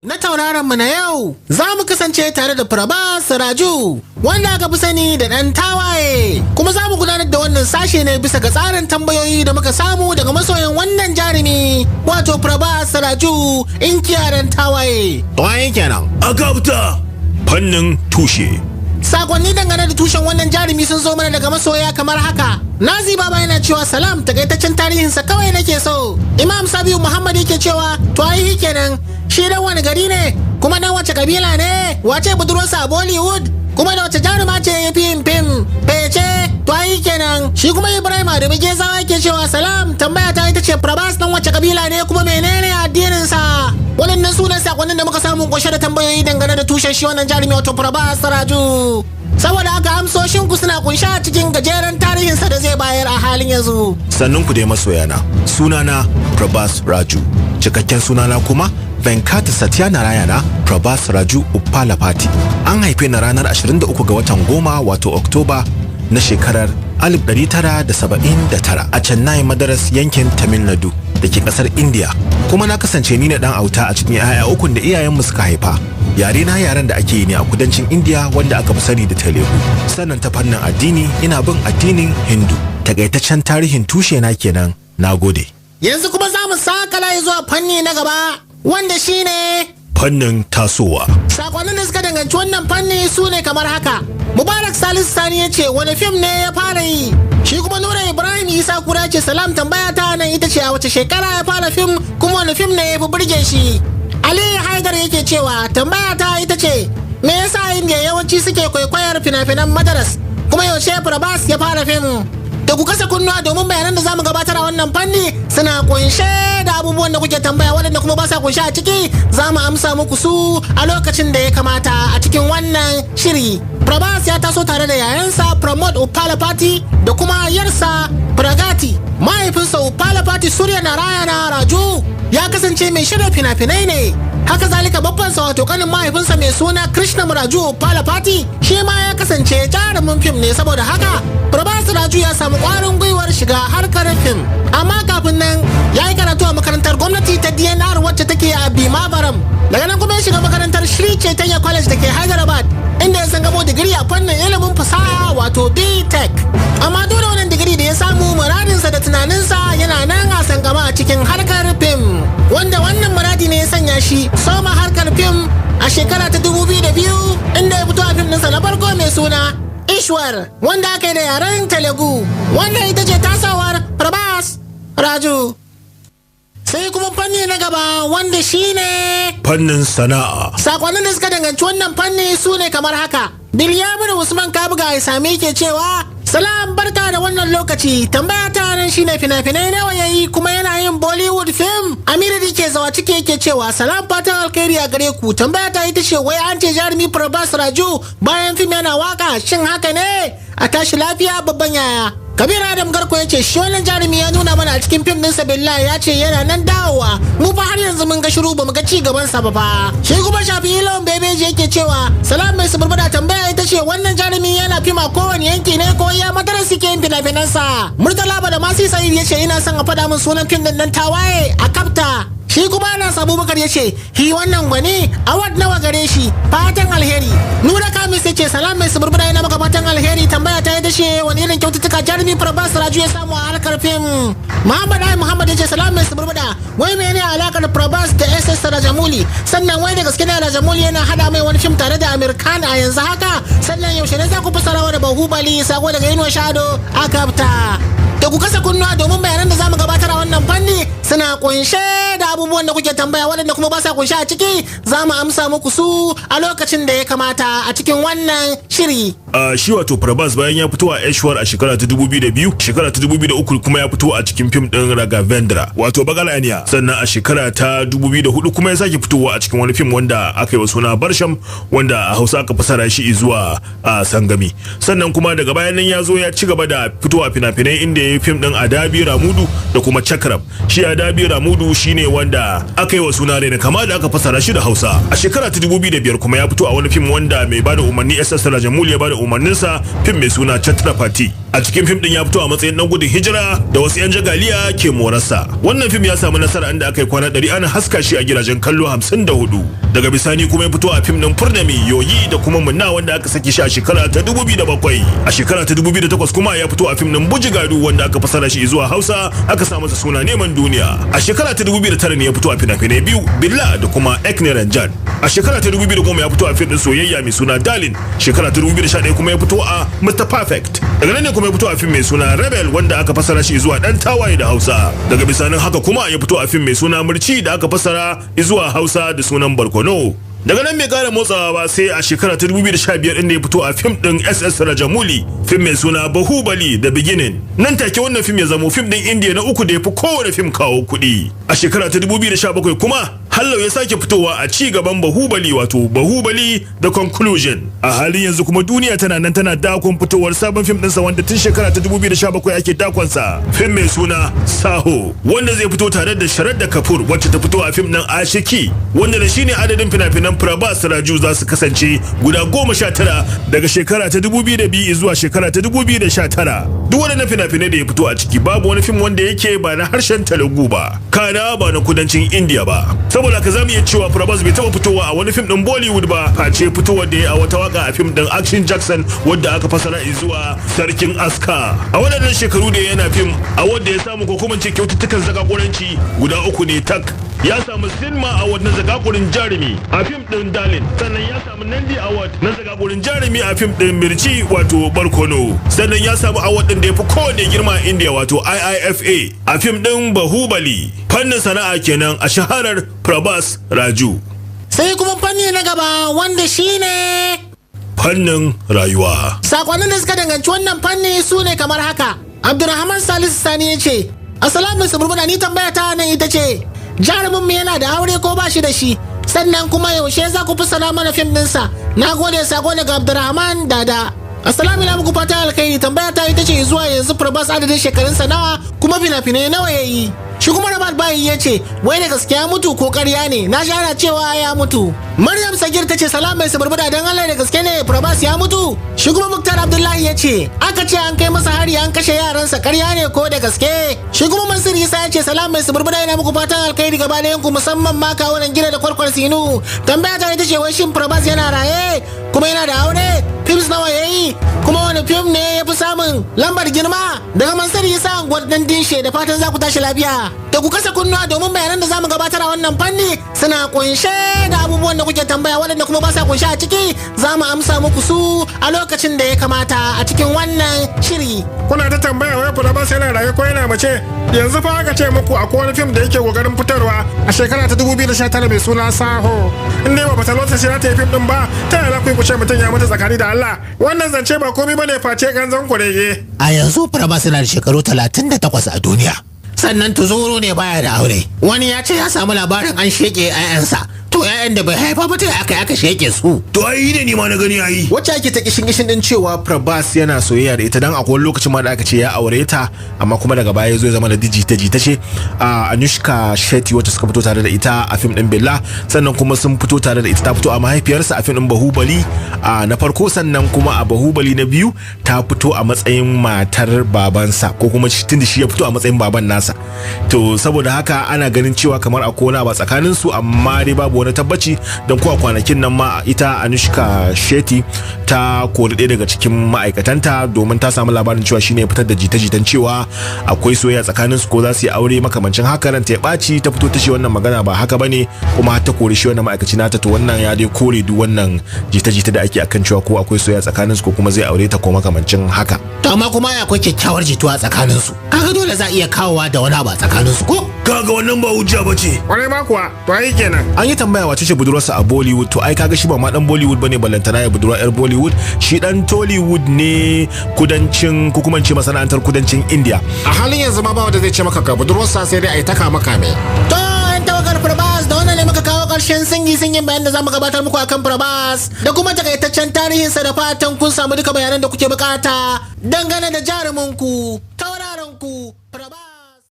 Na tauraron mu na yau za mu kasance tare da Prabhas Raju wanda aka fi sani da ɗan tawaye, kuma za mu gudanar da wannan sashe ne bisa ga tsarin tambayoyi da muka samu daga masoyan wannan jarumi wato Prabhas Raju inkiya ɗan tawaye. Waye kenan? Agabta fannin tushe. Sakonni dangane da tushen wannan jarumi sun zo mana daga masoya kamar haka. Nazi Baba yana cewa salam, takaitaccen tarihinsa kawai nake so. Imam Sabiu Muhammad yake cewa to ai kenan shi dan wani gari ne kuma dan wace kabila ne, wace budurwarsa a Bollywood kuma da wace jaruma ce ya fi yin fim fece to ai kenan. Shi kuma Ibrahim Adamu Gezawa yake cewa salam, tambaya ta ita ce Prabhas dan wace kabila ne kuma menene addinin sa. Waɗannan sunan sakonnin da muka samu kunshe da tambayoyi dangane da tushen shi wannan jarumi wato Prabhas Raju. Saboda haka amsoshin ku suna kunshe a cikin gajeren tarihinsa da zai bayar a halin yanzu. Sannan ku dai masoyana, sunana Prabhas Raju, cikakken sunana kuma Venkata Satyanarayana Prabhas Raju Uppalapati. An haife ni ranar 23 ga watan 10 wato Oktoba na shekarar 1979 a Chennai Madaras yankin Tamil Nadu da ke kasar India. Kuma na kasance ni ne dan auta a cikin 'ya'ya ukun da iyayenmu suka haifa. Yare na yaren da ake yi ne a kudancin India wanda aka fi sani da Telugu. Sannan ta fannin addini ina bin addinin Hindu. Takaitaccen tarihin tushe na kenan. Nagode. Yanzu kuma za mu saka layi zuwa fanni na gaba wanda shine fannin tasowa. Sakonnin da suka danganci wannan fanni su ne kamar haka. Mubarak Salisu Sani ya ce wani fim ne ya fara yi. Shi kuma Nura Ibrahim Isa Kura ce salam, tambaya ta nan ita ce a wace shekara ya fara fim kuma wani fim ne ya fi burge shi. Ali Haidar yake cewa tambaya ta ita ce me yasa India yawanci suke kwaikwayar fina-finan Madaras kuma yaushe Prabhas ya fara fim. Da ku kasa kunnuwa domin bayanan da zamu gabatar a wannan fanni suna kunshe da abubuwan da kuke tambaya, waɗanda kuma ba sa kunshe a ciki za mu amsa muku su a lokacin da ya kamata a cikin wannan shiri. Prabhas ya taso tare da yayansa Pramod Uppalapati da kuma yarsa Pragati. Mahaifinsa Uppalapati Surya Narayana Raju ya kasance mai shirya fina-finai ne. Haka zalika babbansa wato kanin mahaifinsa mai suna Krishna Raju Uppalapati shi ma ya kasance jarumin fim ne. Saboda haka Prabhas Raju ya samu ƙwarin gwiwar shiga harkar fim, amma kafin nan ya yi karatu a makarantar gwamnati ta DNR wacce take a Bhimavaram. Daga nan kuma ya shiga makarantar Sri Chaitanya College da ke Hyderabad inda ya san gamo digiri a fannin ilimin fasaha wato B.Tech. Amma duk da wannan digiri da ya samu, muradinsa da tunaninsa yana nan a sangama a cikin harkar fim, wanda wannan muradi ne ya sanya shi soma harkar fim a shekara ta 2002 inda ya fito a fim ɗinsa na farko mai suna Ishwar wanda aka yi da yaren Telugu, wanda ita ce tasawar Prabhas Raju. Sai kuma fanni na gaba wanda shine fannin sana'a. Sakonnin da suka danganci wannan fanni su ne kamar haka. Bilyamin Usman Kabuga ya sami ke cewa salam, barka da wannan lokaci, tambaya ta nan shine fina-finai nawa yayi kuma yana yin Bollywood film. Aminu ke zawa cike yake cewa salam, fatan alkhairi a gare ku, tambaya ta ita ce wai an ce jarumi Prabhas Raju bayan film yana waka, shin haka ne? A tashi lafiya babban yaya. Kabir Adam Garko ya ce shi wannan jarumi ya nuna mana a cikin fim ɗinsa billahi, ya ce yana nan dawowa, mu fa har yanzu mun ga shiru ba mu ga ci gaban sa ba fa. Shi kuma Shafi Ilon Bebeji yake cewa salam mai suburbada, tambaya ita ce wannan jarumi yana fim a kowane yanki ne ko ya Madaras suke yin fina-finan sa. Murtala Badamasi Sa'id ya ce ina son a faɗa min sunan fim ɗin nan tawaye a Kapta. Shi kuma Anas Abubakar ya ce hi wannan gwani award nawa gare shi, fatan alheri. Nura Kamis ya ce salam mai suburbada, yana maka fatan alheri, tambaya ta ita ce wani irin kyaututtuka jarumi Prabhas Raju ya samu a harkar fim. Muhammad Ai Muhammad ya ce salam mai suburbada, wai mene alakar Prabhas da SS Rajamouli, sannan wai da gaske ne Rajamouli yana hada mai wani fim tare da Amir Khan a yanzu haka, sannan yaushe ne za ku fassara da Bahubali sako daga Inuwa Shado a Kapta. Da ku kasa kunnuwa domin bayanan da zamu gabatar a wannan fanni suna kunshe da abubuwan da kuke tambaya, waɗanda kuma ba sa kunshe a ciki za mu amsa muku su a lokacin da ya kamata a cikin wannan shiri. Shi wato Prabhas bayan ya fito a Ishwar a shekara ta 2002, shekara ta 2003 kuma ya fito a cikin fim din Raghavendra wato Bagalaniya. Sannan a shekara ta 2004 kuma ya sake fitowa a cikin wani fim wanda aka yi wa suna Barsham, wanda a Hausa aka fasara shi zuwa Sangami. Sannan kuma daga bayan nan ya zo ya ci gaba da fitowa fina-finai inda ya akwai fim din Adabi Ramudu da kuma Chakram. Shi Adabi Ramudu shine wanda aka yi wa suna Raina Kama da aka fasara shi da Hausa. A shekara ta 2005 kuma ya fito a wani fim wanda mai bada umarni SS Rajamuli ya bada umarninsa, fim mai suna Chhatrapati. A cikin fim din ya fito a matsayin dan gudun hijira da wasu 'yan jagaliya ke morarsa. Wannan fim ya samu nasara inda aka yi kwana 100 ana haska shi a gidajen kallo 54. Daga bisani kuma ya fito a fim din Purnami Yoyi da kuma Munna wanda aka saki shi a shekara ta 2007. A shekara ta 2008 kuma ya fito a fim din Bujigadu wanda aka fasara shi zuwa Hausa aka sa masa suna Neman Duniya. A shekara ta 2009 ne ya fito a fina-finai biyu, Billa da kuma Ekne Ranjan. A shekara ta 2010 ya fito a fim din soyayya mai suna Darling. Shekara ta 2011 kuma ya fito a Mr. Perfect. Daga nan ne kuma ya fito a fim mai suna Rebel wanda aka fasara shi zuwa Dan Tawaye da Hausa. Daga bisanin haka kuma ya fito a fim mai suna Murci da aka fasara zuwa Hausa da sunan Barkono. Daga nan mai kara motsawa ba sai a shekara ta 2015 inda ya fito a fim din SS Rajamuli, fim mai suna Bahubali The Beginning. Nan take wannan fim ya zamo fim din India na uku da ya fi kowane fim kawo kuɗi. A shekara ta 2017 kuma Hallau ya sake fitowa a ci gaban Bahubali wato Bahubali The Conclusion. A halin yanzu kuma duniya tana nan tana dakon fitowar sabon fim ɗinsa wanda tun shekara ta 2017 ake dakonsa. Fim mai suna Saho wanda zai fito tare da Shraddha Kapoor wacce ta fito a fim ɗin Ashiki wanda da shine adadin fina-finan Prabhas Raju za su kasance guda 19 daga shekara ta 2002 zuwa shekara ta 2019. Duk waɗannan fina-finai da ya fito a ciki babu wani fim wanda yake ba na harshen Telugu ba, kana ba na kudancin India ba. Saboda ka zamu iya cewa Prabhas bai taba fitowa a wani fim din Bollywood ba, face fitowar da ya a wata waka a fim din Action Jackson wadda aka fasara zuwa Sarkin Aska. A waɗannan shekaru da yana fim a wanda ya samu ko kuma ce kyaututtukan zakakuranci guda 3 ne tak. Ya samu Cinema Award na zakakurin jarumi a fim din Darling, sannan ya samu Nandi Award na zakakurin jarumi a fim din Mirchi wato Barkono, sannan ya samu award din da ya fi kowane girma a India wato IIFA a fim din Bahubali. Fannin sana'a kenan a shaharar Prabhas Raju. Sai kuma fanni na gaba wanda shine fannin rayuwa. Sakonnin da suka danganci wannan fanni su ne kamar haka. Abdulrahman Salisu Sani ya ce, Assalamu alaikum, ni tambaya ta nan ita ce, jarumin mu yana da aure ko ba shi da shi? Sannan kuma yaushe za ku fassara mana fim ɗinsa? Na gode, sako daga Abdulrahman Dada. Assalamu alaikum, fata alkhairi, tambaya ta ita ce zuwa yanzu Prabhas adadin shekarunsa nawa kuma fina-finai nawa ya yi? Shi kuma Rabat Bayi ya ce, wai da gaskiya mutu ko ƙarya ne? Na shara cewa ya mutu. Maryam Sagir ta ce, salam mai suburbuda, don Allah da gaske ne Prabhas ya mutu? Shi kuma Muktar Abdullahi ya ce, aka ce an kai masa hari an kashe yaransa, ƙarya ne ko da gaske? Shi kuma Mansur Isa ya ce, salam mai suburbuda, yana muku fatan alkhairi gaba da yanku musamman ma kawunan gida da kwarkwar sinu. Tambaya ta ita ce, wai shin Prabhas yana raye kuma yana da aure? Films nawa ya yi? Kuma wani fim ne ya fi samun lambar girma? Daga Mansur Isa gwadon dinshe, da fatan za ku tashi lafiya. Da ku kasa kunnuwa domin bayanan da zamu gabatar a wannan fanni suna kunshe da abubuwan da kuke tambaya, waɗanda kuma ba sa kunshe a ciki za mu amsa muku su a lokacin da ya kamata a cikin wannan shiri. Kuna ta tambaya wai Prabhas yana raye ko yana mace? Yanzu fa aka ce muku akwai wani fim da yake kokarin fitarwa a shekara ta 2019 mai suna Saho. In dai ba fatalwarsa shi ta yi fim din ba, ta yana ku ce mutum ya mutu tsakani da Allah. Wannan zance ba komai bane face ganzon kurege. A yanzu Prabhas yana da shekaru 38 a duniya. Sannan tuzuru ne baya da aure. Wani ya ce ya samu labarin an sheke 'ya'yansa. To 'ya'yan da bai haifa ba ta aka sheke su. To ai ne ni ma na gani ai. Wacce ake ta kishin din cewa Prabhas yana soyayya da ita, dan akwai lokacin ma da aka ce ya aure ta amma kuma daga baya zo ya zama da jita ce Anushka Shetty wacce suka fito tare da ita a fim din Billa, sannan kuma sun fito tare da ita, ta fito a mahaifiyarsa a fim din Bahubali na farko, sannan kuma a Bahubali na biyu ta fito a matsayin matar babansa ko kuma tunda shi ya fito a matsayin baban nasa. To saboda haka ana ganin cewa kamar akwai wani ba tsakanin su, amma dai babu wani tabbaci, don ko a kwanakin nan ma ita Anushka Shetty ta kori ɗaya daga cikin ma'aikatanta domin ta samu labarin cewa shine ya fitar da jita-jitan cewa akwai soyayya tsakanin su ko za su yi aure makamancin haka. Ran ta ya ɓaci, ta fito ta ce wannan magana ba haka bane, kuma har ta kori shi wannan ma'aikaci nata. To wannan ya dai kore duk wannan jita-jita da ake akan cewa ko akwai soyayya tsakanin su ko kuma zai aure ta ko makamancin haka. To amma kuma akwai kyakkyawar jituwa tsakanin su. Kaga dole za a iya kawowa da wani ba tsakanin su ko? Kaga wannan ba hujja bace. Kwarai ma kuwa, to ai kenan. An yi tambaya wace ce budurwarsa a Bollywood, to ai kaga shi ba ma dan Bollywood bane ballantana ya budurwa yar Bollywood, shi dan Tollywood ne, kudancin ko kuma ce masana'antar kudancin India. A halin yanzu ma ba wanda zai ce maka ga budurwarsa, sai dai ai taka maka me. To an tawagar Prabhas da wannan ne muka kawo ƙarshen singin bayan da zamu gabatar muku akan Prabhas da kuma takaitaccen tarihinsa, da fatan kun samu duka bayanan da kuke bukata dangane da jarumin ku tauraron naku Prabas.